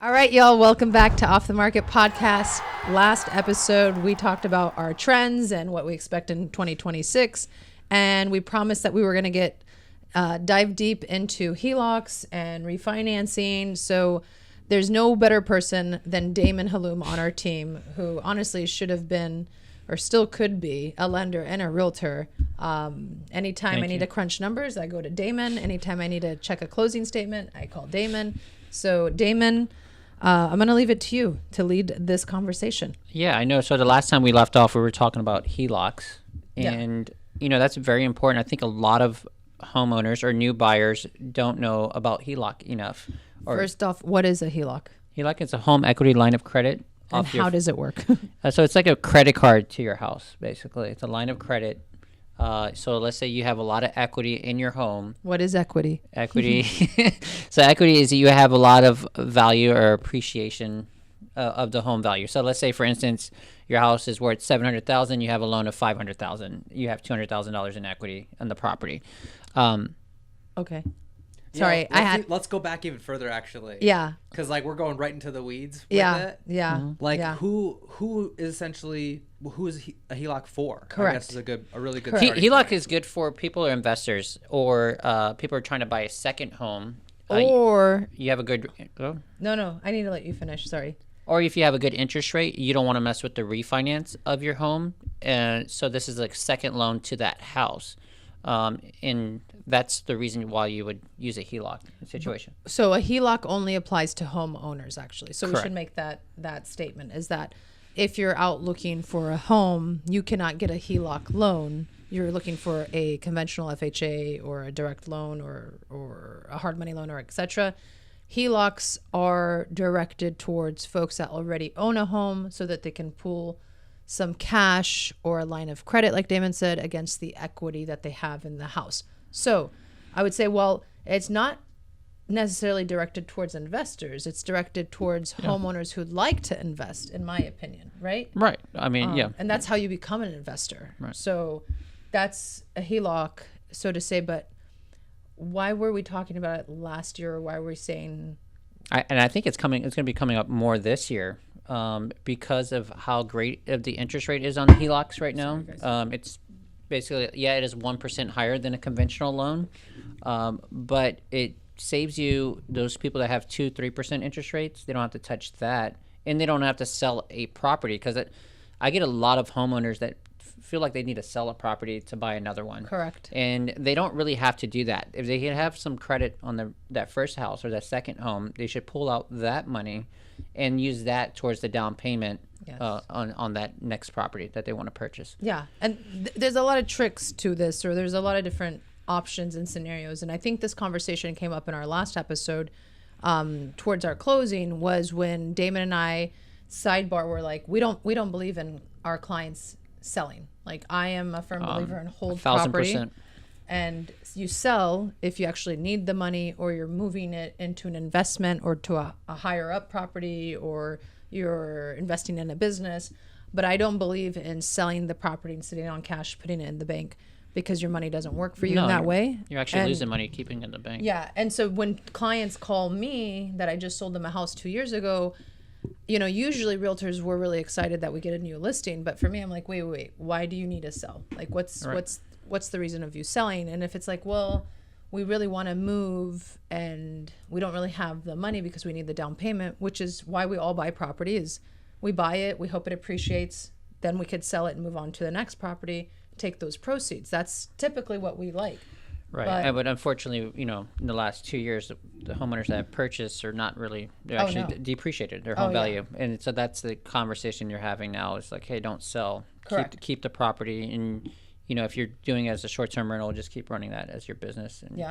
All right, y'all, welcome back to Off the Market Podcast. Last episode, we talked about our trends and what we expect in 2026. And we promised that we were going to get dive deep into HELOCs and refinancing. So there's no better person than Damin Halum on our team, who honestly should have been or still could be a lender and a realtor. Anytime I need to crunch numbers, I go to Damin. Anytime I need to check a closing statement, I call Damin. So Damin, I'm going to leave it to you to lead this conversation. Yeah, I know. So the last time we left off, we were talking about HELOCs. And, you know, that's very important. I think a lot of homeowners or new buyers don't know about HELOC enough. First off, what is a HELOC? HELOC is a home equity line of credit. And how does it work? So it's like a credit card to your house, basically. It's a line of credit. So let's say you have a lot of equity in your home. What is equity? Equity. So equity is you have a lot of value or appreciation of the home value. So let's say, for instance, your house is worth $700,000. You have a loan of $500,000. You have $200,000 in equity on the property. Okay. Sorry, let's go back even further, actually. Yeah. Because we're going right into the weeds with it. Yeah. Mm-hmm. Who is essentially who is a HELOC for? Correct. I guess is a really good. HELOC is good for people or investors or people are trying to buy a second home. Or you have a good. Oh. No. I need to let you finish. Sorry. Or if you have a good interest rate, you don't want to mess with the refinance of your home, and so this is like second loan to that house. And that's the reason why you would use a HELOC situation. So a HELOC only applies to homeowners, actually. So Correct. We should make that statement, is that if you're out looking for a home, you cannot get a HELOC loan. You're looking for a conventional FHA or a direct loan or a hard money loan or et cetera. HELOCs are directed towards folks that already own a home so that they can pool some cash or a line of credit, like Damin said, against the equity that they have in the house. So I would say, well, it's not necessarily directed towards investors. It's directed towards homeowners who'd like to invest, in my opinion, right? Right. I mean, yeah. And that's how you become an investor. Right. So that's a HELOC, so to say. But why were we talking about it last year? Or why were we saying... I think it's going to be coming up more this year. Because of how great of the interest rate is on the HELOCs right now. It's basically, it is 1% higher than a conventional loan, but it saves you, those people that have 2-3% interest rates, they don't have to touch that, and they don't have to sell a property, because I get a lot of homeowners that feel like they need to sell a property to buy another one. Correct. And they don't really have to do that. If they have some credit on that first house or that second home, they should pull out that money and use that towards the down payment on that next property that they want to purchase. Yeah, and there's a lot of tricks to this, or there's a lot of different options and scenarios. And I think this conversation came up in our last episode towards our closing, was when Damin and I sidebar were like, we don't believe in our clients selling. Like, I am a firm believer in hold property. 1,000%. And you sell if you actually need the money, or you're moving it into an investment or to a higher up property, or you're investing in a business. But I don't believe in selling the property and sitting on cash, putting it in the bank, because your money doesn't work for you in that way. You're actually losing money keeping it in the bank. Yeah. And so when clients call me that I just sold them a house 2 years ago, you know, usually realtors were really excited that we get a new listing. But for me, I'm like, wait, why do you need to sell? Like, what's the reason of you selling? And if it's like, well, we really want to move and we don't really have the money because we need the down payment, which is why we all buy property, is we buy it, we hope it appreciates, then we could sell it and move on to the next property, take those proceeds. That's typically what we like. Right. But unfortunately, you know, in the last 2 years, the homeowners that have purchased are not really, they're actually depreciated their home value. And so that's the conversation you're having now. It's like, hey, don't sell. Correct. Keep the property. And, you know, if you're doing it as a short-term rental, just keep running that as your business. And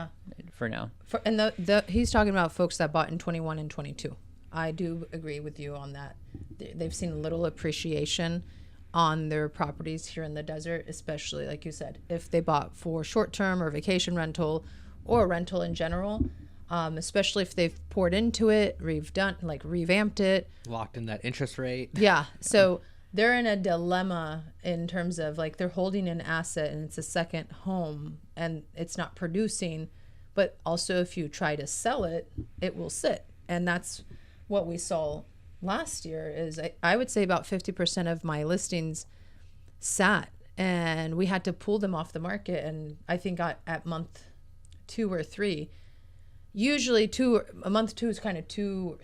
for now. And he's talking about folks that bought in 21 and 22. I do agree with you on that. They've seen little appreciation on their properties here in the desert, especially, like you said, if they bought for short-term or vacation rental or rental in general, especially if they've poured into it, revamped it. Locked in that interest rate. Yeah. So they're in a dilemma in terms of, like, they're holding an asset and it's a second home and it's not producing, but also if you try to sell it, it will sit. And that's what we saw last year is I would say about 50% of my listings sat, and we had to pull them off the market. And I think at month 2 or 3, usually month 2 is kind of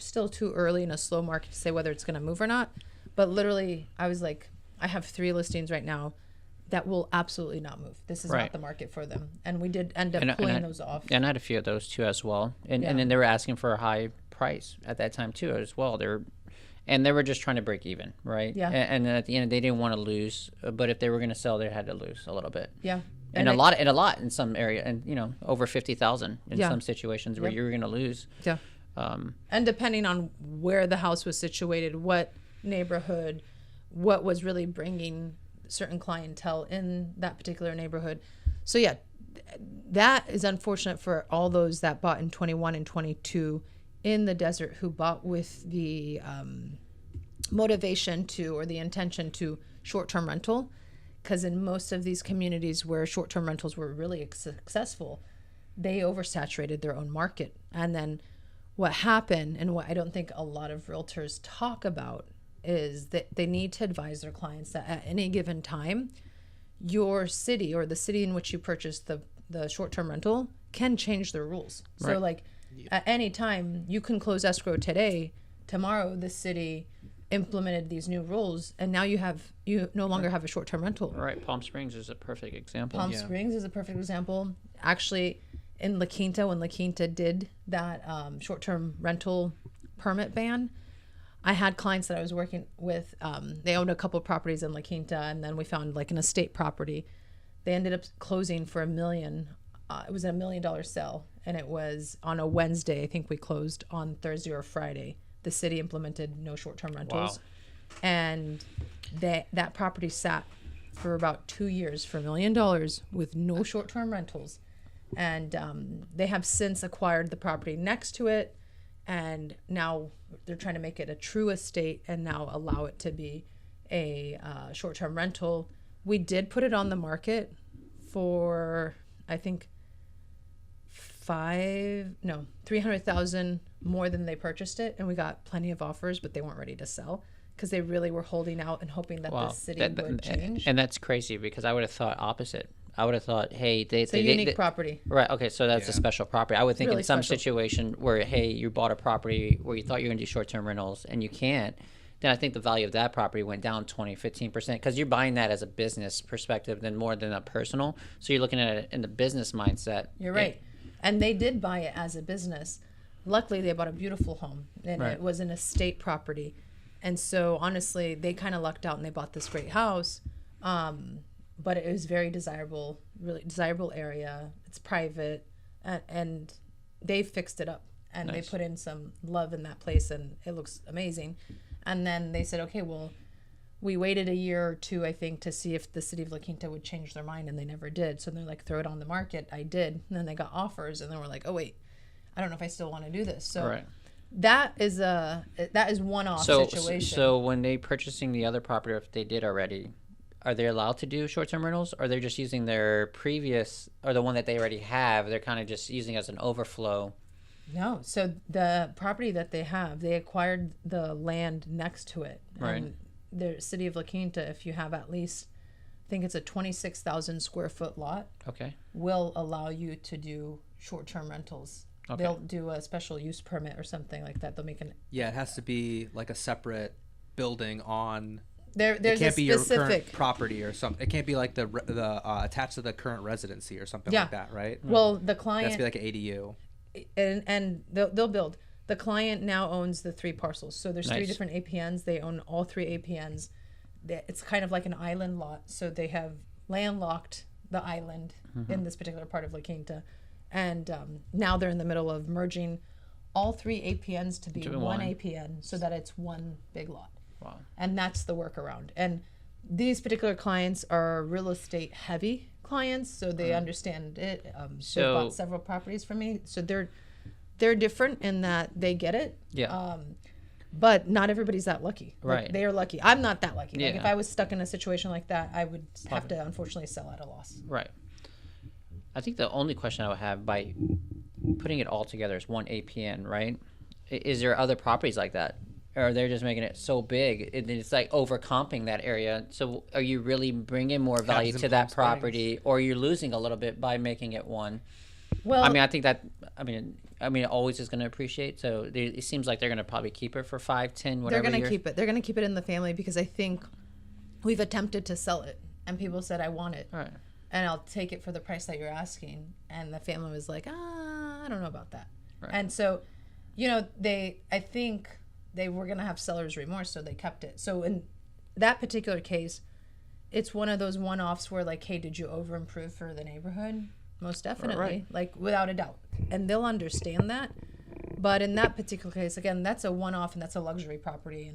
still too early in a slow market to say whether it's going to move or not. But literally, I was like, I have 3 listings right now that will absolutely not move. This is not the market for them. And we did end up pulling those off. And I had a few of those too as well. And then they were asking for a high price at that time too as well. They were just trying to break even, right? Yeah. And at the end, they didn't want to lose, but if they were going to sell, they had to lose a little bit. Yeah. And a lot in some area, and over 50,000 in some situations where you're going to lose. Yeah. And depending on where the house was situated, what neighborhood, what was really bringing certain clientele in that particular neighborhood. So yeah, that is unfortunate for all those that bought in 21 and 22 in the desert, who bought with the motivation to, or the intention to, short-term rental. Because in most of these communities where short-term rentals were really successful, they oversaturated their own market. And then what happened, and what I don't think a lot of realtors talk about, is that they need to advise their clients that at any given time, your city or the city in which you purchased the short-term rental can change their rules. Right. So like at any time, you can close escrow today. Tomorrow, the city implemented these new rules, and now you no longer have a short-term rental. Right. Palm Springs is a perfect example. Palm Springs is a perfect example. Actually, in La Quinta, when La Quinta did that short-term rental permit ban, I had clients that I was working with. They owned a couple of properties in La Quinta, and then we found like an estate property. They ended up closing for $1 million. It was a $1 million sale, and it was on a Wednesday. I think we closed on Thursday or Friday. The city implemented no short-term rentals. Wow. And that property sat for about 2 years for $1 million with no short-term rentals. And they have since acquired the property next to it, and now they're trying to make it a true estate and now allow it to be a short-term rental. We did put it on the market for, I think, $300,000 more than they purchased it, and we got plenty of offers, but they weren't ready to sell because they really were holding out and hoping that the city would change. And that's crazy, because I would have thought opposite. I would have thought, hey, it's a unique property. Right. Okay. So that's a special property. I would think really in some situation where, hey, you bought a property where you thought you were going to do short-term rentals and you can't, then I think the value of that property went down 20, 15%, because you're buying that as a business perspective than more than a personal. So you're looking at it in the business mindset. You're right. And they did buy it as a business. Luckily, they bought a beautiful home, and it was an estate property. And so, honestly, they kind of lucked out, and they bought this great house. But it was very desirable, really desirable area. It's private, and they fixed it up, and they put in some love in that place, and it looks amazing. And then they said, okay, well, we waited a year or 2, I think, to see if the city of La Quinta would change their mind, and they never did. So they're like, throw it on the market. I did. And then they got offers, and then we're like, oh, wait, I don't know if I still want to do this. So that is one-off situation. So when they purchasing the other property, if they did already, are they allowed to do short-term rentals, or they're just using their previous, or the one that they already have, they're kind of just using as an overflow? No. So the property that they have, they acquired the land next to it. Right. And the city of La Quinta, if you have at least, I think it's a 26,000 square foot lot, will allow you to do short-term rentals. Okay. They'll do a special use permit or something like that. They'll make an... Yeah, it has to be like a separate building on... There's it can't be specific... your current property or something. It can't be like the attached to the current residency or something like that, right? Well, the client... It has to be like an ADU. And they'll build. The client now owns the 3 parcels. So there's 3 different APNs. They own all 3 APNs. It's kind of like an island lot. So they have landlocked the island in this particular part of La Quinta. And now they're in the middle of merging all 3 APNs to be one APN, so that it's one big lot. Wow. And that's the workaround. And these particular clients are real estate heavy clients, so they understand it. They've bought several properties from me, so they're different in that they get it. Yeah. But not everybody's that lucky. Right. Like, they are lucky. I'm not that lucky. Yeah. Like if I was stuck in a situation like that, I would have to unfortunately sell at a loss. Right. I think the only question I would have by putting it all together as one APN, right, is there other properties like that? Or they're just making it so big, it's like overcomping that area. So are you really bringing more value to that property, or you're losing a little bit by making it one? Well, I mean, I think that, it always is going to appreciate. So it seems like they're going to probably keep it for 5, 10, whatever. They're going to keep it. They're going to keep it in the family because I think we've attempted to sell it, and people said, I want it. All right. And I'll take it for the price that you're asking. And the family was like, I don't know about that. Right. And so, I think they were going to have seller's remorse, so they kept it. So in that particular case, it's one of those one-offs where like, hey, did you over-improve for the neighborhood? Most definitely, right. Like without a doubt. And they'll understand that. But in that particular case, again, that's a one-off and that's a luxury property.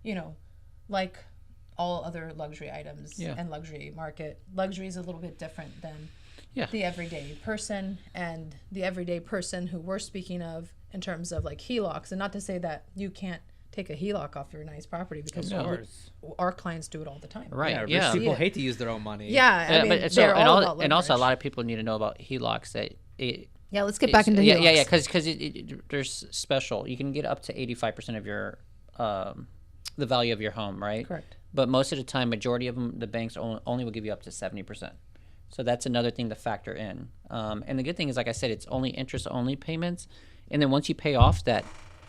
And, like all other luxury items and luxury market, luxury is a little bit different than the everyday person. And the everyday person who we're speaking of in terms of like HELOCs, and not to say that you can't take a HELOC off your nice property because our clients do it all the time. Right. Rich people hate to use their own money. Yeah. I mean, they're all about leverage. And also a lot of people need to know about HELOCs let's get back into HELOCs. Yeah, because there's special. You can get up to 85% of your the value of your home, right? Correct. But most of the time, majority of them, the banks only will give you up to 70%. So that's another thing to factor in. And the good thing is, like I said, it's only interest-only payments. And then once you pay off that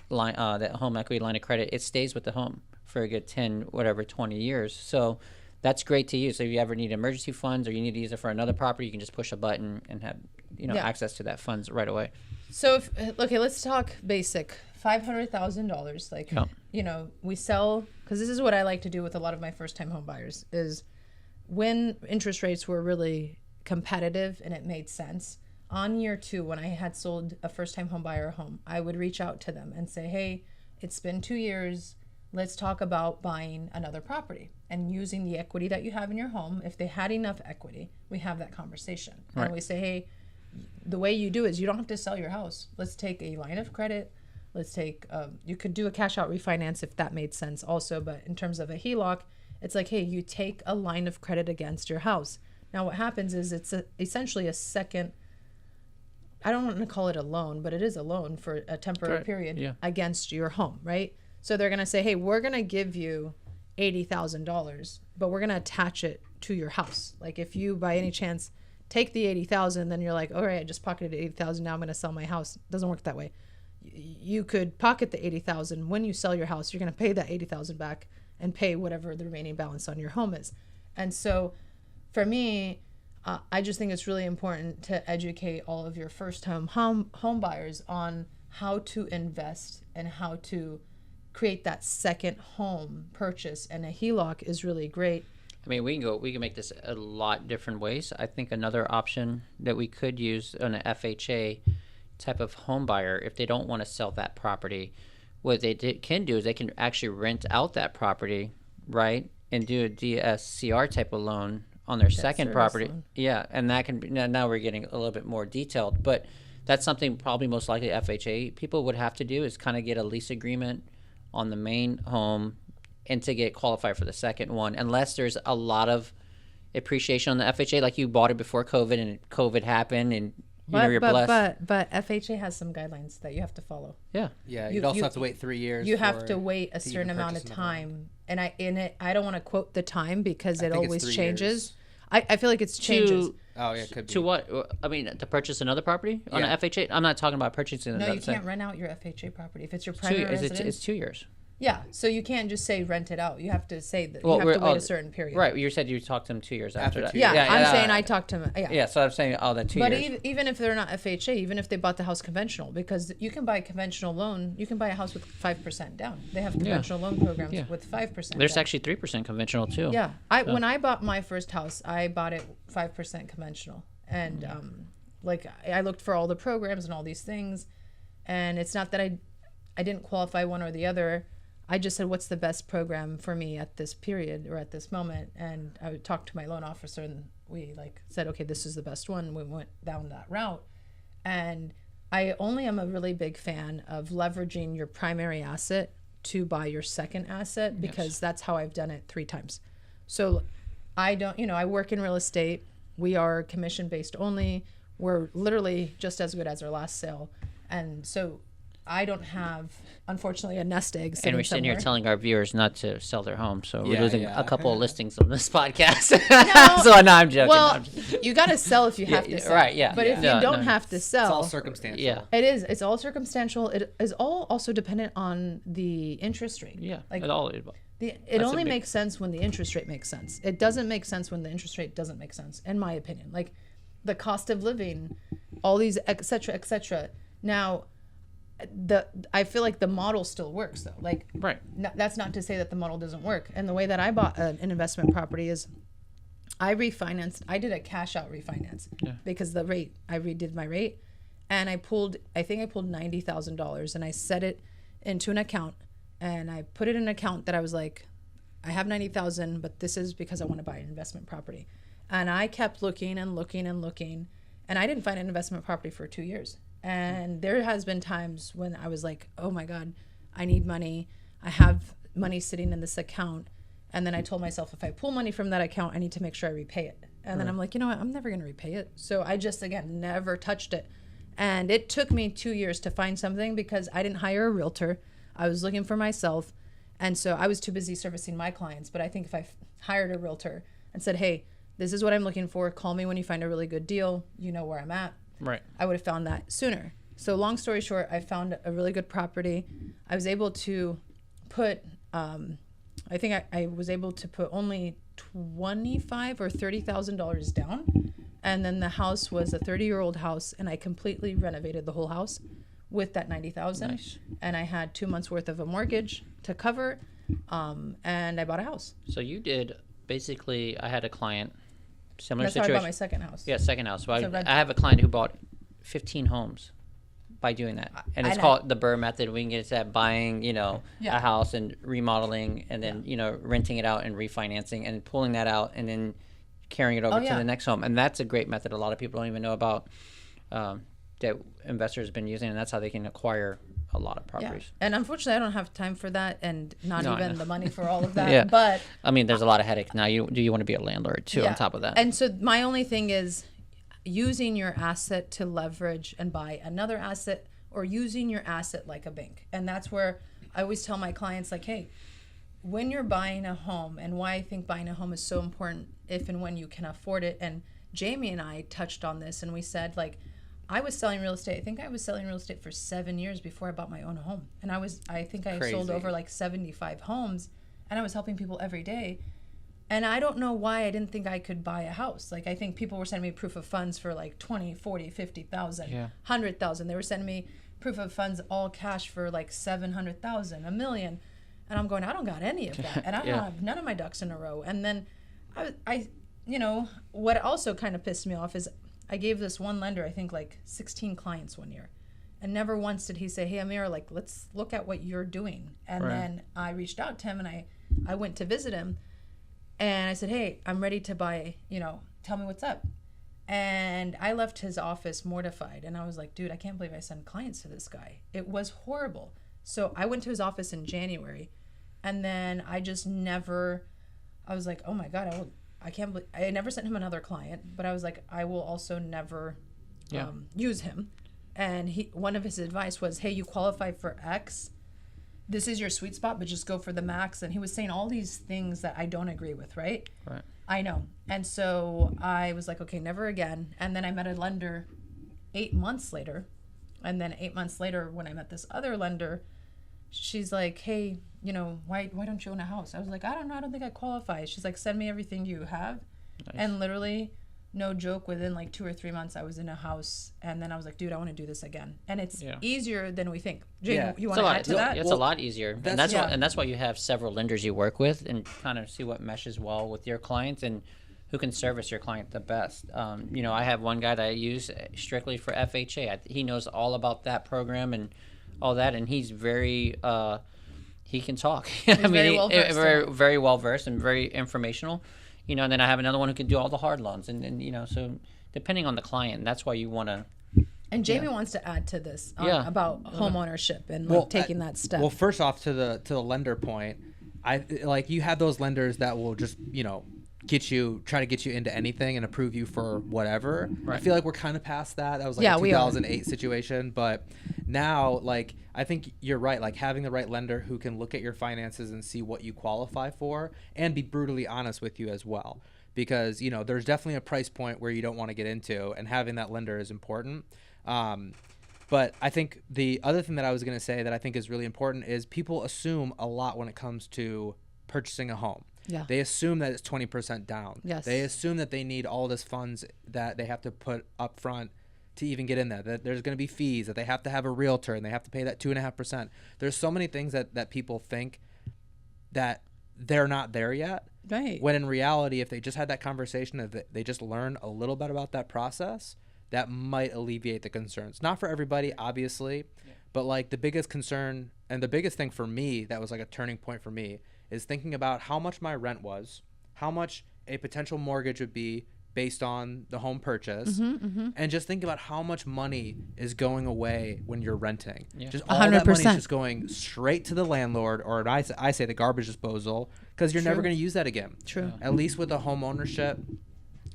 line, that home equity line of credit, it stays with the home for a good 10, 20 years. So that's great to use. So if you ever need emergency funds or you need to use it for another property, you can just push a button and have access to that funds right away. So let's talk basic. $500,000. Like, we sell, because this is what I like to do with a lot of my first-time home buyers, is when interest rates were really competitive and it made sense, on year 2, when I had sold a first-time home buyer a home, I would reach out to them and say, hey, it's been 2 years. Let's talk about buying another property and using the equity that you have in your home. If they had enough equity, we have that conversation. Right. And we say, hey, the way you do is you don't have to sell your house. Let's take a line of credit. Let's take, you could do a cash out refinance if that made sense also. But in terms of a HELOC, it's like, hey, you take a line of credit against your house. Now what happens is it's essentially a second, I don't want to call it a loan, but it is a loan for a temporary period against your home, right? So they're going to say, hey, we're going to give you $80,000, but we're going to attach it to your house. Like if you by any chance take the $80,000, then you're like, all right, I just pocketed $80,000. Now I'm going to sell my house. It doesn't work that way. You could pocket the $80,000 when you sell your house. You're going to pay that $80,000 back and pay whatever the remaining balance on your home is. And so for me, I just think it's really important to educate all of your first-time home buyers on how to invest and how to create that second home purchase. And a HELOC is really great. I mean, we can make this a lot different ways. I think another option that we could use on an FHA type of home buyer, if they don't want to sell that property, what they can do is they can actually rent out that property, right, and do a DSCR type of loan on their second property. Loan. Yeah, and that can be, now we're getting a little bit more detailed, but that's something probably most likely FHA people would have to do is kind of get a lease agreement on the main home and to get qualified for the second one, unless there's a lot of appreciation on the FHA, like you bought it before COVID and COVID happened and you're blessed. But FHA has some guidelines that you have to follow. Yeah. You'd also have to wait 3 years. You have to wait a certain amount of time, and I don't want to quote the time because it always changes. I feel like it's changes. Could be. To what? I mean, to purchase another property on an FHA? I'm not talking about purchasing another. No, you can't rent out your FHA property if it's your primary residence. It's 2 years. Yeah, so you can't just say rent it out. You have to say that you have to wait a certain period. Right, you said you talked to them 2 years after that. Yeah, I'm saying I talked to them. Yeah, so I'm saying that 2 years. But even if they're not FHA, even if they bought the house conventional, because you can buy a conventional loan, you can buy a house with 5% down. They have conventional loan programs with 5%. There's actually 3% conventional too. Yeah, when I bought my first house, I bought it 5% conventional, and I looked for all the programs and all these things, and it's not that I didn't qualify one or the other. I just said, what's the best program for me at this period or at this moment? And I would talk to my loan officer and we said, okay, this is the best one. We went down that route. And I only am a really big fan of leveraging your primary asset to buy your second asset because that's how I've done it 3 times. So I work in real estate. We are commission based only. We're literally just as good as our last sale. And so I don't have, unfortunately, a nest egg sitting And we're sitting somewhere. here telling our viewers not to sell their home, so we're Yeah, losing yeah. a couple of listings on this podcast. So no, I'm joking. Well, I'm just- you got to sell if you have to sell. right, yeah. But if Yeah. you don't No. have to sell, It's all circumstantial. yeah, it's all circumstantial. It is all also dependent on the interest rate. yeah. Like, It all, it that's a only big- makes sense when the interest rate makes sense. It doesn't make sense when the interest rate doesn't make sense, in my opinion. Like the cost of living, all these et cetera, et cetera. Now, I feel like the model still works though. Like, right. that's not to say that the model doesn't work. And the way that I bought an investment property is I refinanced. I did a cash out refinance because the rate, I redid my rate, and I pulled $90,000 and I set it into an account, and I put it in an account that I was like, I have 90,000, but this is because I want to buy an investment property. And I kept looking and looking and looking, and I didn't find an investment property for 2 years. And there has been times when I was like, oh my God, I need money. I have money sitting in this account. And then I told myself, if I pull money from that account, I need to make sure I repay it. And then I'm like, you know what? I'm never going to repay it. So I just, again, never touched it. And it took me 2 years to find something because I didn't hire a realtor. I was looking for myself. And so I was too busy servicing my clients. But I think if I hired a realtor and said, hey, this is what I'm looking for. Call me when you find a really good deal. You know where I'm at. Right. I would have found that sooner. So long story short, I found a really good property. I was able to put, I think I was able to put only $25,000 or $30,000 down. And then the house was a 30-year-old house, and I completely renovated the whole house with that $90,000. Nice. And I had 2 months worth of a mortgage to cover, and I bought a house. So you did basically. I had a client, similar That's how I situation. bought my second house. Yeah, second house. So So I have a client who bought 15 homes by doing that, and it's I know. called the Burr method. We can get that buying, a house and remodeling, and then renting it out and refinancing and pulling that out and then carrying it over to the next home. And that's a great method. A lot of people don't even know about that investors have been using, and that's how they can acquire a lot of properties. And unfortunately, I don't have time for that, and not No, I even know. the money for all of that. Yeah. But I mean, there's a lot of headache now. Do you want to be a landlord too on top of that? And so my only thing is using your asset to leverage and buy another asset, or using your asset like a bank. And that's where I always tell my clients, like, hey, when you're buying a home, and why I think buying a home is so important if and when you can afford it. And Jamie and I touched on this, and we said, like, I was selling real estate. I think I was selling real estate for 7 years before I bought my own home. And I think I sold Crazy. over like 75 homes, and I was helping people every day. And I don't know why I didn't think I could buy a house. Like, I think people were sending me proof of funds for like 20, 40, 50,000, 100,000. They were sending me proof of funds all cash for like 700,000, $1 million. And I'm going, I don't got any of that. And I don't have none of my ducks in a row. And then I what also kind of pissed me off is I gave this one lender, I think, like 16 clients one year. And never once did he say, hey, Amir, like, let's look at what you're doing. And then I reached out to him, and I went to visit him. And I said, hey, I'm ready to buy, tell me what's up. And I left his office mortified. And I was like, dude, I can't believe I send clients to this guy. It was horrible. So I went to his office in January. And then I was like, oh my God, I never sent him another client. But I was like, I will also never use him. And one of his advice was, hey, you qualify for X. This is your sweet spot, but just go for the max. And he was saying all these things that I don't agree with, right? Right. I know. And so I was like, okay, never again. And then I met a lender 8 months later. And then 8 months later, when I met this other lender, she's like, hey, why don't you own a house? I was like, I don't know. I don't think I qualify. She's like, send me everything you have. Nice. And literally, no joke, within like 2 or 3 months, I was in a house. And then I was like, dude, I want to do this again. And it's easier than we think. Jane, you want to add to that? It's a lot easier. And that's why you have several lenders you work with and kind of see what meshes well with your clients and who can service your client the best. I have one guy that I use strictly for FHA. He knows all about that program and all that, and he's very he can talk. Very well versed and very informational. And then I have another one who can do all the hard loans, and so depending on the client, that's why you want to. And Jamie wants to add to this about home ownership and taking that step. Well, first off, to the lender point, I like you have those lenders that will just try to get you into anything and approve you for whatever. Right. I feel like we're kind of past that. That was like a 2008 situation, but now, like, I think you're right. Like, having the right lender who can look at your finances and see what you qualify for and be brutally honest with you as well. Because, you know, there's definitely a price point where you don't want to get into, and having that lender is important. But I think the other thing that I was going to say that I think is really important is people assume a lot when it comes to purchasing a home. Yeah. They assume that it's 20% down. Yes. They assume that they need all this funds that they have to put up front to even get in there, that there's going to be fees, that they have to have a realtor and they have to pay that 2.5%. There's so many things that people think that they're not there yet. Right. When in reality, if they just had that conversation, if they just learn a little bit about that process, that might alleviate the concerns. Not for everybody, obviously, but like the biggest concern and the biggest thing for me that was like a turning point for me is thinking about how much my rent was, how much a potential mortgage would be based on the home purchase, and just think about how much money is going away when you're renting. Just all that money is 100%. just going straight to the landlord, or I say the garbage disposal, because you're never going to use that again. True. At least with a home ownership,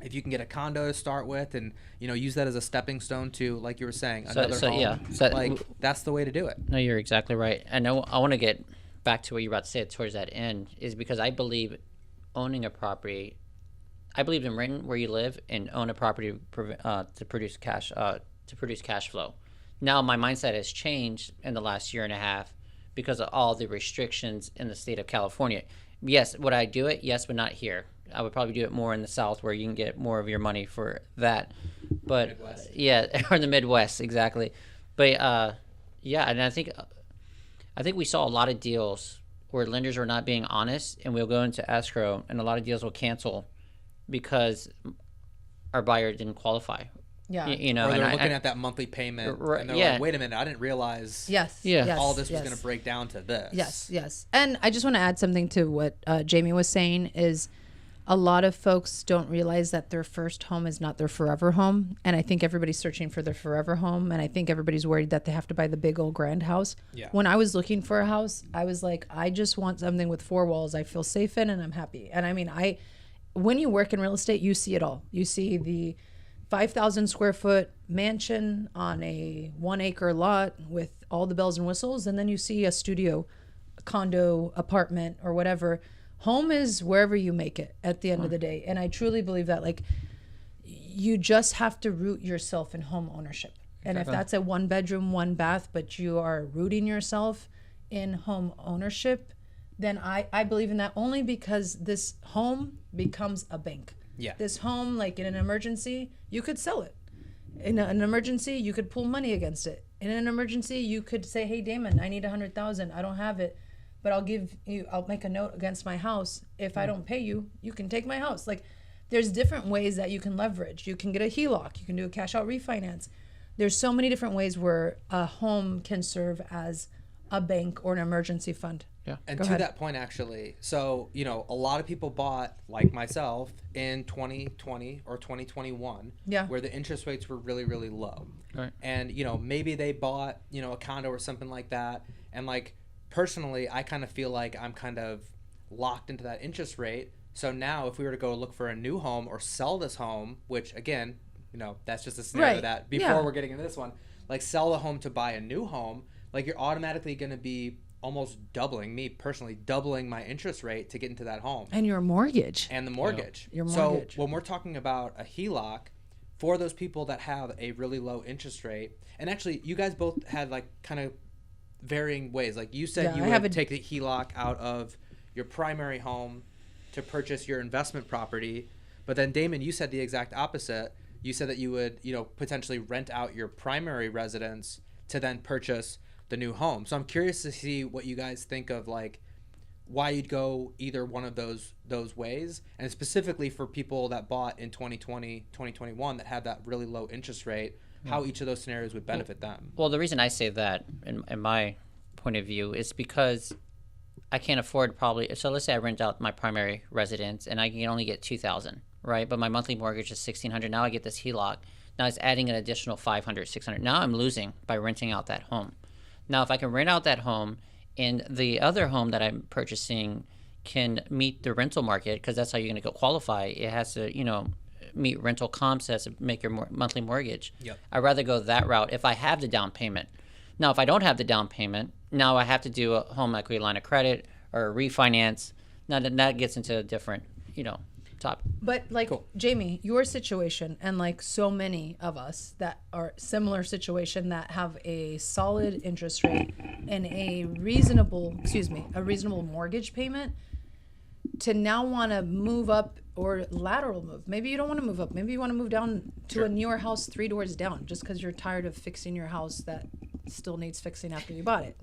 if you can get a condo to start with and, you know, use that as a stepping stone to, like you were saying, another home, like that's the way to do it. No, you're exactly right. And I want to get back to what you're about to say towards that end, is because I believe owning a property, I believe in renting where you live and own a property to produce cash flow. Now my mindset has changed in the last year and a half because of all the restrictions in the state of California. Yes, would I do it? Yes, but not here. I would probably do it more in the South where you can get more of your money for that. But Midwest. yeah, or in the Midwest, exactly. But yeah, and I think we saw a lot of deals where lenders are not being honest, and we'll go into escrow, and a lot of deals will cancel because our buyer didn't qualify. Yeah. You know, Or and they're looking at that monthly payment, and they're like, wait a minute, I didn't realize all this was going to break down to this. Yes. And I just want to add something to what Jamie was saying is a lot of folks don't realize that their first home is not their forever home. And I think everybody's searching for their forever home. And I think everybody's worried that they have to buy the big old grand house. Yeah. When I was looking for a house, I was like, I just want something with 4 walls I feel safe in and I'm happy. And I mean, when you work in real estate, you see it all. You see the 5,000 square foot mansion on a 1 acre lot with all the bells and whistles. And then you see a studio, a condo, apartment, or whatever. Home is wherever you make it at the end of the day. And I truly believe that, like, you just have to root yourself in home ownership. And if that's a 1 bedroom, 1 bath, but you are rooting yourself in home ownership, then I believe in that only because this home becomes a bank. Yeah. This home, like in an emergency, you could sell it. In an emergency, you could pull money against it. In an emergency, you could say, hey, Damin, I need 100,000. I don't have it, but I'll make a note against my house. If I don't pay you, you can take my house. Like, there's different ways that you can leverage. You can get a HELOC. You can do a cash out refinance. There's so many different ways where a home can serve as a bank or an emergency fund. Yeah. And Go to ahead. that point, actually, so, you know, a lot of people bought, like myself, in 2020 or 2021, where the interest rates were really, really low. Right. And, you know, maybe they bought, you know, a condo or something like that. And, like, personally, I kind of feel like I'm kind of locked into that interest rate. So now if we were to go look for a new home or sell this home, which, again, you know, that's just a scenario that before we're getting into this one, like, sell the home to buy a new home, like, you're automatically going to be almost doubling my interest rate to get into that home. And your mortgage. And the mortgage. Your mortgage. So when we're talking about a HELOC, for those people that have a really low interest rate, and actually you guys both had like kind of varying ways. Like you said, you would take the HELOC out of your primary home to purchase your investment property. But then Damin, you said the exact opposite. You said that you would, you know, potentially rent out your primary residence to then purchase the new home. So I'm curious to see what you guys think of, like, why you'd go either one of those ways, and specifically for people that bought in 2020, 2021 that had that really low interest rate, how each of those scenarios would benefit them. Well, the reason I say that in my point of view is because I can't afford so let's say I rent out my primary residence and I can only get $2,000, right? But my monthly mortgage is $1,600. Now I get this HELOC. Now it's adding an additional $500, $600. Now I'm losing by renting out that home. Now, if I can rent out that home and the other home that I'm purchasing can meet the rental market, because that's how you're going to go qualify. It has to, you know, meet rental comps, has to make your monthly mortgage. Yep. I'd rather go that route if I have the down payment. Now, if I don't have the down payment, now I have to do a home equity line of credit or a refinance. Now that gets into a different, topic. But like Jamie, your situation, and like so many of us that are similar situation that have a solid interest rate and a reasonable mortgage payment, to now want to move up or lateral move. Maybe you don't want to move up. Maybe you want to move down to a newer house 3 doors down just because you're tired of fixing your house that still needs fixing after you bought it.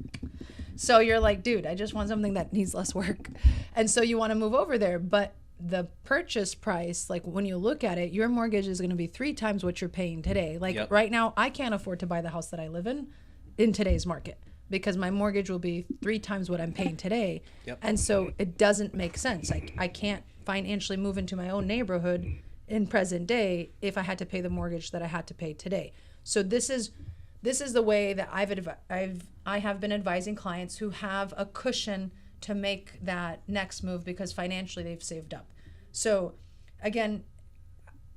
So you're like, dude, I just want something that needs less work. And so you want to move over there. But the purchase price, like when you look at it, your mortgage is going to be 3 times what you're paying today. Like right now, I can't afford to buy the house that I live in today's market, because my mortgage will be 3 times what I'm paying today. And so it doesn't make sense. Like I can't financially move into my own neighborhood in present day if I had to pay the mortgage that I had to pay today. So this is the way that I have been advising clients who have a cushion to make that next move because financially they've saved up. So again,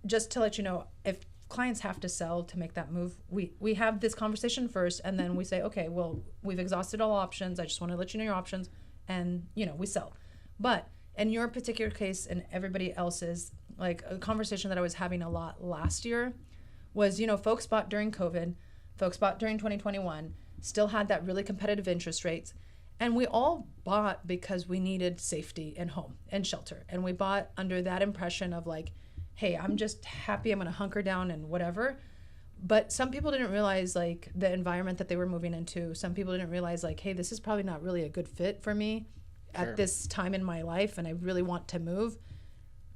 just to let you know, if clients have to sell to make that move, we have this conversation first, and then we say, okay, well, we've exhausted all options. I just want to let you know your options, and we sell. But in your particular case and everybody else's, like a conversation that I was having a lot last year was, folks bought during COVID, folks bought during 2021, still had that really competitive interest rates. And we all bought because we needed safety and home and shelter. And we bought under that impression of like, hey, I'm just happy, I'm going to hunker down and whatever. But some people didn't realize like the environment that they were moving into. Some people didn't realize like, hey, this is probably not really a good fit for me at this time in my life. And I really want to move,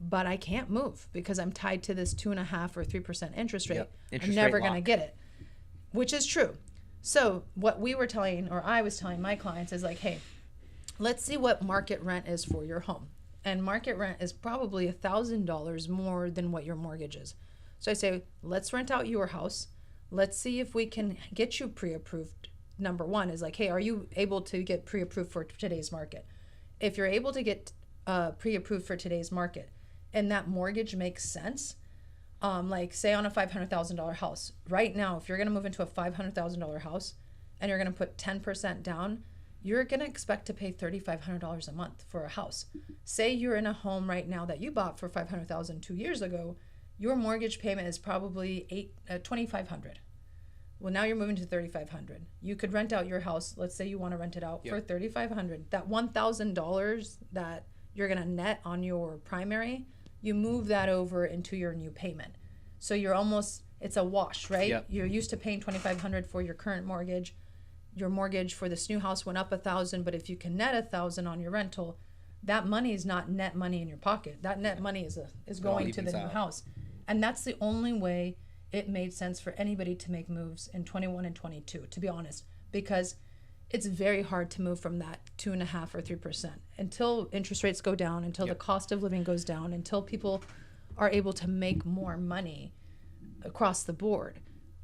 but I can't move because I'm tied to this 2.5% or 3% interest rate. I'm never going to get it, which is true. So what we were telling, or I was telling my clients is like, hey, let's see what market rent is for your home. And market rent is probably $1,000 more than what your mortgage is. So I say, let's rent out your house. Let's see if we can get you pre-approved. Number one is like, hey, are you able to get pre-approved for today's market? If you're able to get pre-approved for today's market and that mortgage makes sense, like say on a $500,000 house, right now, if you're going to move into a $500,000 house and you're going to put 10% down, you're going to expect to pay $3,500 a month for a house. Say you're in a home right now that you bought for $500,000 2 years ago, your mortgage payment is probably $2,500. Well, now you're moving to $3,500. You could rent out your house. Let's say you want to rent it out for $3,500. That $1,000 that you're going to net on your primary, you move that over into your new payment. So you're almost, it's a wash, right? You're used to paying $2,500 for your current mortgage. Your mortgage for this new house went up $1,000, but if you can net $1,000 on your rental, that money is not net money in your pocket. That net money is going to the new house. And that's the only way it made sense for anybody to make moves in 21 and 22, to be honest, because it's very hard to move from that 2.5% or 3% until interest rates go down, until the cost of living goes down, until people are able to make more money across the board.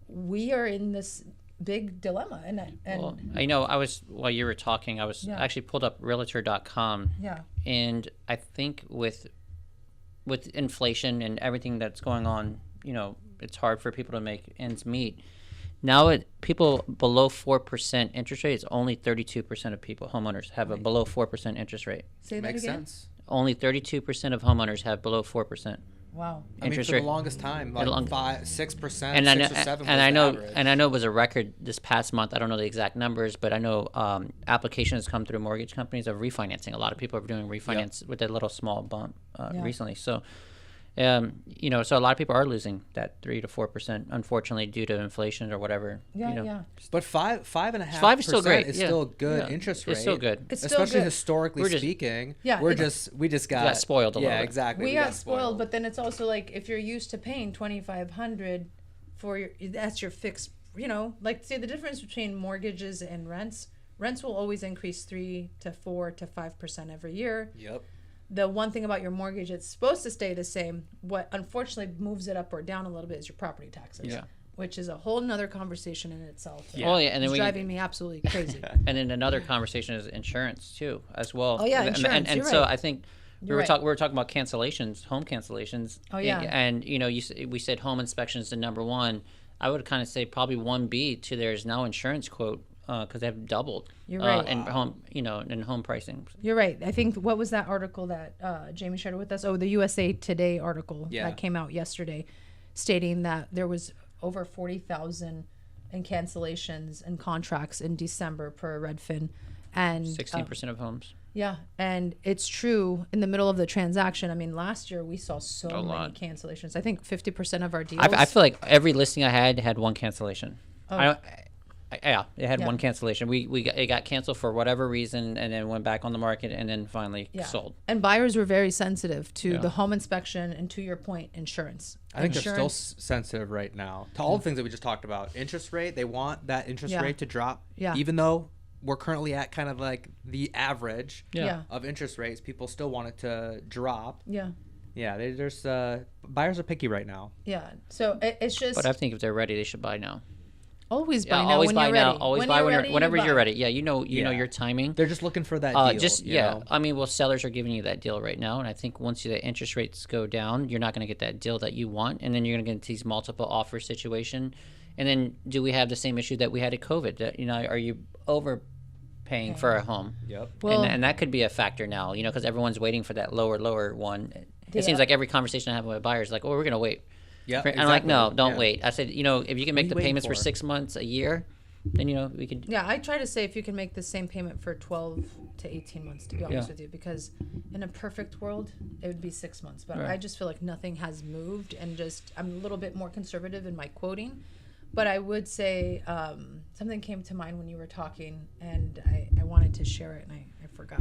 We are in this big dilemma. Well, while you were talking, I was actually pulled up realtor.com. And I think with inflation and everything that's going on, it's hard for people to make ends meet. Now, people below 4% interest rate, it's only 32% of homeowners have a below 4% interest rate. Say that Makes again? sense. Only 32% of homeowners have below 4%. Wow. Interest for rate. The longest time, like 6%, 6 or 7%. And I know it was a record this past month. I don't know the exact numbers, but I know applications come through mortgage companies of refinancing. A lot of people are doing refinance with a little small bump recently. So, so a lot of people are losing that 3 to 4%, unfortunately, due to inflation or whatever. But 5.5% Five is still great. Is still a good interest rate. It's still good. It's still especially good. Historically speaking. We just got spoiled a little bit. Yeah, exactly. We got spoiled, but then it's also like if you're used to paying $2,500 for that's your fixed, like say the difference between mortgages and rents will always increase 3 to 4 to 5% every year. The one thing about your mortgage, it's supposed to stay the same. What unfortunately moves it up or down a little bit is your property taxes. Which is a whole nother conversation in itself. And then it's driving me absolutely crazy. And then another conversation is insurance too, as well. Insurance. And so I think we were talking about cancellations, home cancellations. And we said home inspections is the number one. I would kind of say probably 1B to there's now insurance quote because they have doubled. You're right. And home, in home pricing. You're right. I think what was that article that Jamie shared with us? Oh, the USA Today article that came out yesterday, stating that there was over 40,000 in cancellations and contracts in December per Redfin, and 16% of homes. Yeah, and it's true in the middle of the transaction. I mean, last year we saw so many cancellations. I think 50% of our deals. I feel like every listing I had one cancellation. Oh. Yeah, it had one cancellation. It got canceled for whatever reason, and then went back on the market, and then finally sold. And buyers were very sensitive to the home inspection, and to your point, insurance. I think they're still sensitive right now to all the things that we just talked about. Interest rate, they want that interest rate to drop, even though we're currently at kind of like the average of interest rates. People still want it to drop. Yeah, there's buyers are picky right now. Yeah, so it's just. But I think if they're ready, they should buy now. Always buy now. Always buy now. Ready. Always buy whenever you're ready. Yeah, you know your timing. They're just looking for that deal. I mean, sellers are giving you that deal right now, and I think once the interest rates go down, you're not going to get that deal that you want, and then you're going to get these multiple offer situation. And then, do we have the same issue that we had at COVID? That are you overpaying for a home? Yep. Well, and that could be a factor now. Because everyone's waiting for that lower one. It seems like every conversation I have with buyers, like, we're going to wait. Yeah, exactly. I'm like, no, don't wait. I said, if you can make the payments for 6 months, a year, then we could. Yeah, I try to say if you can make the same payment for 12 to 18 months, to be honest with you, because in a perfect world, it would be 6 months. But I just feel like nothing has moved, and I'm a little bit more conservative in my quoting. But I would say something came to mind when you were talking, and I wanted to share it, and I forgot.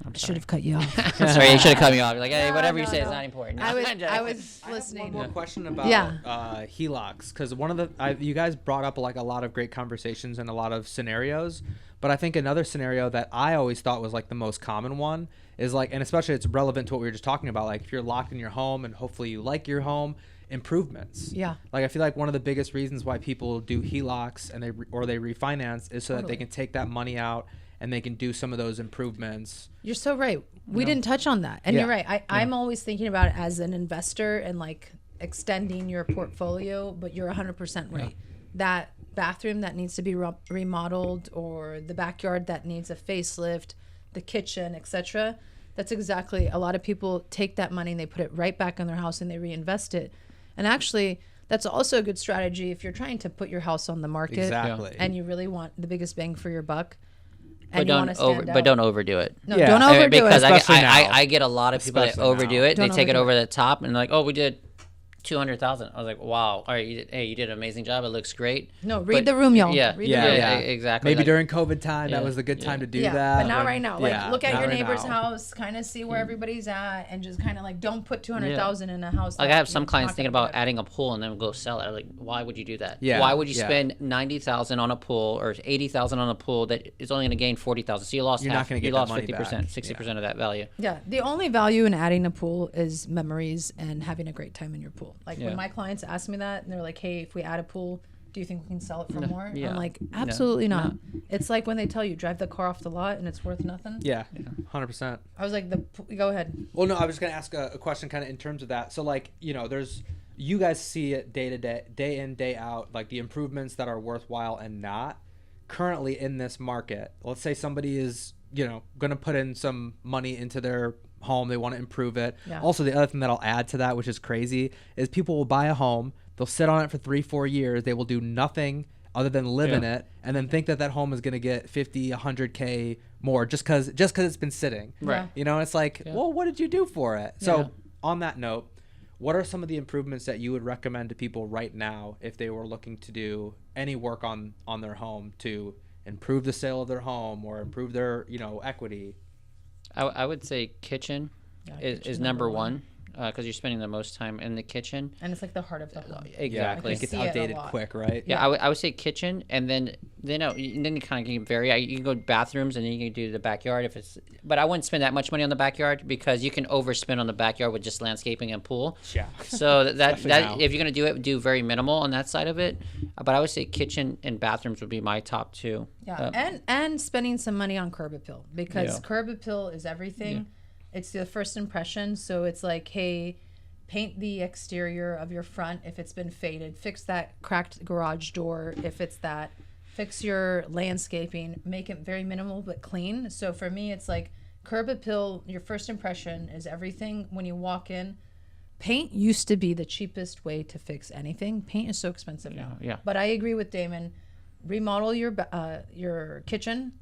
I should have cut you off. Sorry, you should have cut me off. Like, hey, whatever you say is not important. I was listening. I have one more question about HELOCs, because one of you guys brought up like a lot of great conversations and a lot of scenarios, but I think another scenario that I always thought was like the most common one is like, and especially it's relevant to what we were just talking about, like if you're locked in your home and hopefully you like your home, improvements. Yeah. Like I feel like one of the biggest reasons why people do HELOCs and they refinance is so that they can take that money out and they can do some of those improvements. You're so right. We didn't touch on that. And you're right. I'm always thinking about it as an investor and like extending your portfolio, but you're 100% right. Yeah. That bathroom that needs to be remodeled, or the backyard that needs a facelift, the kitchen, etc. That's exactly, a lot of people take that money and they put it right back in their house and they reinvest it. And actually, that's also a good strategy if you're trying to put your house on the market and you really want the biggest bang for your buck. But don't overdo it. No, don't overdo because it. Because I get a lot of people that overdo it. They take it over the top and like, we did 200,000. I was like, wow. All right, you did an amazing job. It looks great. No, read the room, y'all. Yeah, exactly. Maybe during COVID time, that was a good time to do that. But not right now. Like, look at your neighbor's house, kind of see where everybody's at, and just kind of like, don't put 200,000 in a house. Like I have some clients thinking about adding a pool and then go sell it. I'm like, why would you do that? Yeah. Why would you spend 90,000 on a pool or 80,000 on a pool that is only going to gain 40,000? So you lost half. You lost 50%, 60% of that value. Yeah. The only value in adding a pool is memories and having a great time in your pool. Like when my clients ask me that and they're like, hey, if we add a pool, do you think we can sell it for more? Yeah. I'm like, absolutely not. It's like when they tell you drive the car off the lot and it's worth nothing. Yeah, 100%. I was like, go ahead. Well, no, I was just going to ask a question kind of in terms of that. So like, you guys see it day to day, day in, day out, like the improvements that are worthwhile and not currently in this market. Let's say somebody is, going to put in some money into their home. They want to improve it. Yeah. Also, the other thing that I'll add to that, which is crazy, is people will buy a home. They'll sit on it for 3-4 years. They will do nothing other than live in it, and then think that home is going to get 50, 100K more just because it's been sitting. Right. It's like, well, what did you do for it? So on that note, what are some of the improvements that you would recommend to people right now if they were looking to do any work on their home to improve the sale of their home or improve their equity? I would say kitchen is number one, because you're spending the most time in the kitchen. And it's like the heart of the home. Exactly. It gets outdated quick, right? Yeah, I would say kitchen, and then you kind of can vary. You can go bathrooms, and then you can do the backyard but I wouldn't spend that much money on the backyard because you can overspend on the backyard with just landscaping and pool. Yeah. So that if you're gonna do very minimal on that side of it. But I would say kitchen and bathrooms would be my top two. Yeah, and spending some money on curb appeal, because curb appeal is everything. Yeah. It's the first impression. So it's like, hey, paint the exterior of your front if it's been faded, fix that cracked garage door if it's that, fix your landscaping, make it very minimal but clean. So for me, it's like curb appeal. Your first impression is everything when you walk in. Paint used to be the cheapest way to fix anything. Paint is so expensive now. Yeah. But I agree with Damin. Remodel your kitchen,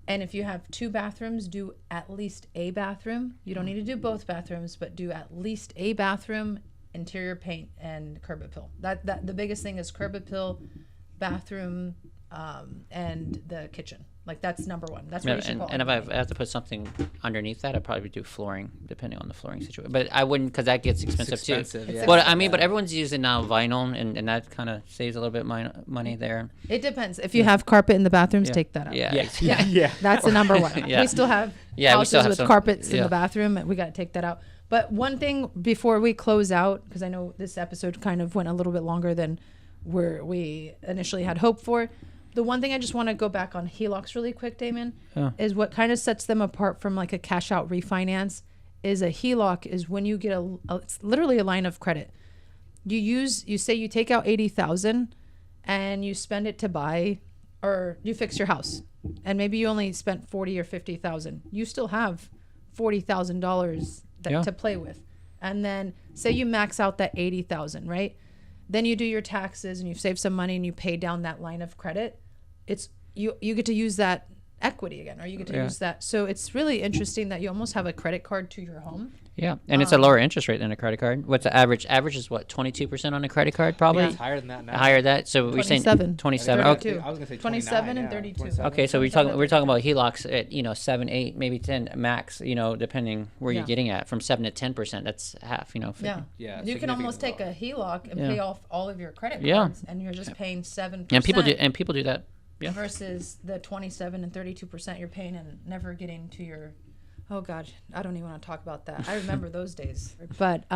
and if you have 2 bathrooms, do at least a bathroom. You don't need to do both bathrooms, but do at least a bathroom, interior paint, and curb appeal. That the biggest thing is curb appeal, bathroom, and the kitchen. Like that's number one. That's what you should call it. And if I have to put something underneath that, I'd probably do flooring, depending on the flooring situation. But I wouldn't, because that gets expensive too. Yeah. But I mean, but everyone's using now vinyl, and that kind of saves a little bit money there. It depends. If you have carpet in the bathrooms, take that out. Yeah. That's the number one. Yeah. We still have houses with carpets in the bathroom, and we got to take that out. But one thing before we close out, because I know this episode kind of went a little bit longer than we initially had hoped for. The one thing I just want to go back on HELOCs really quick, Damin, is what kind of sets them apart from like a cash out refinance is a HELOC is when you get it's literally a line of credit. You say you take out $80,000 and you spend it to buy, or you fix your house, and maybe you only spent $40,000 or $50,000. You still have $40,000 to play with, and then say you max out that $80,000, right? Then you do your taxes and you save some money and you pay down that line of credit. It's you get to use that equity again, or you get to use that. So it's really interesting that you almost have a credit card to your home. Yeah, and it's a lower interest rate than a credit card. What's the average? Average is what, 22% on a credit card, probably? Yeah, it's higher than that now. Higher than that. So we're saying 27. Okay. I was gonna say 27 and 32. Okay, so we're talking about HELOCs at 7, 8, maybe 10 max. Depending where you're getting at, from 7 to 10%. That's half. 50. Yeah. You can almost take a HELOC and pay off all of your credit cards, and you're just paying 7%. And people do that. Yeah. Versus the 27 and 32% you're paying and never getting to your. Oh God, I don't even want to talk about that. I remember those days. But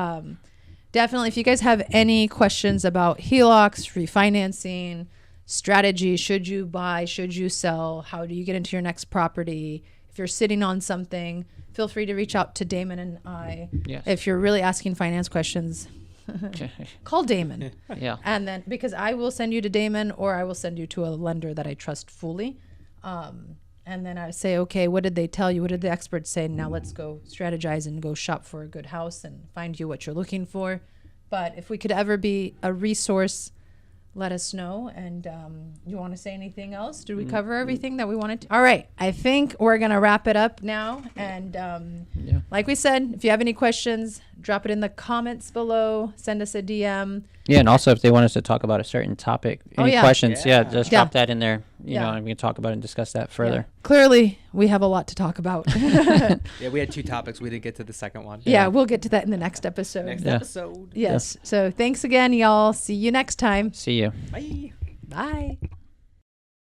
definitely, if you guys have any questions about HELOCs, refinancing, strategy, should you buy, should you sell, how do you get into your next property, if you're sitting on something, feel free to reach out to Damin and I. Yes. If you're really asking finance questions, call Damin. Yeah. And then, because I will send you to Damin, or I will send you to a lender that I trust fully. And then I say, okay, what did they tell you? What did the experts say? Now let's go strategize and go shop for a good house and find you what you're looking for. But if we could ever be a resource, let us know. And you want to say anything else? Did we cover everything that we wanted to? All right. I think we're going to wrap it up now. And like we said, if you have any questions, drop it in the comments below. Send us a DM. Yeah, and also if they want us to talk about a certain topic, any questions, just drop that in there, and we can talk about it and discuss that further. Yeah. Clearly, we have a lot to talk about. Yeah, we had 2 topics. We didn't get to the second one. Yeah, we'll get to that in the next episode. Episode. Yes. So thanks again, y'all. See you next time. See you. Bye. Bye.